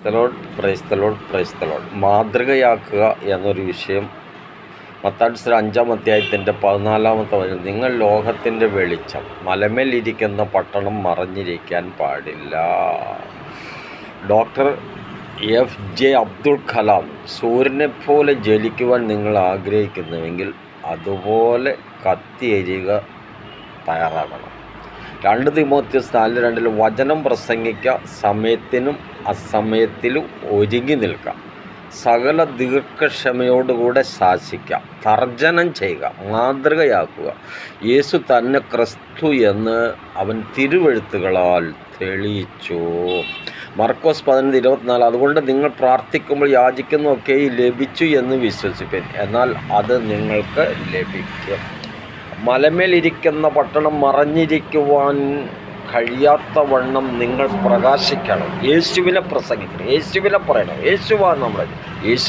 Praise the Lord മാതൃകയാക്കുക എന്നൊരു വിഷയം മത്തായി 5-ാം അധ്യായത്തിൻ്റെ 14-ാമത്തെ വചനം. നിങ്ങൾ ലോകത്തിൻ്റെ വെളിച്ചം, മലമേലിരിക്കുന്ന പട്ടണം മറഞ്ഞിരിക്കാൻ പാടില്ല. ഡോക്ടർ FJ അബ്ദുൽ കലാം സൂര്യനെപ്പോലെ ജ്വലിക്കുവാൻ നിങ്ങൾ ആഗ്രഹിക്കുന്നുവെങ്കിൽ അതുപോലെ കത്തിയെരിയുക തയ്യാറാകണം. 2 തിമോഥെയോസ് 4:2 വചനം പ്രസംഗിക്കുക, സമയത്തിനും അസമയത്തിലും ഒരുങ്ങി നിൽക്കുക, സകല ദീർഘക്ഷമയോടുകൂടെ ശാസിക്കുക, തർജ്ജനം ചെയ്യുക, മാതൃകയാക്കുക. യേശു തന്നെ ക്രിസ്തു എന്ന് അവൻ തിരുവെഴുത്തുകളാൽ തെളിയിച്ചു. മർക്കോസ് 11:24 അതുകൊണ്ട് നിങ്ങൾ പ്രാർത്ഥിക്കുമ്പോൾ യാചിക്കുന്നതൊക്കെ ലഭിച്ചു എന്ന് വിശ്വസിപ്പിൻ, എന്നാൽ അത് നിങ്ങൾക്ക് ലഭിക്കും. മലമേലിരിക്കുന്ന പട്ടണം മറഞ്ഞിരിക്കുവാൻ കഴിയാത്ത വണ്ണം നിങ്ങൾ പ്രകാശിക്കണം. യേശുവിനെ പ്രസംഗിക്കണം, യേശുവിനെ പറയണം. യേശുവാണ് നമ്മുടെ യേശു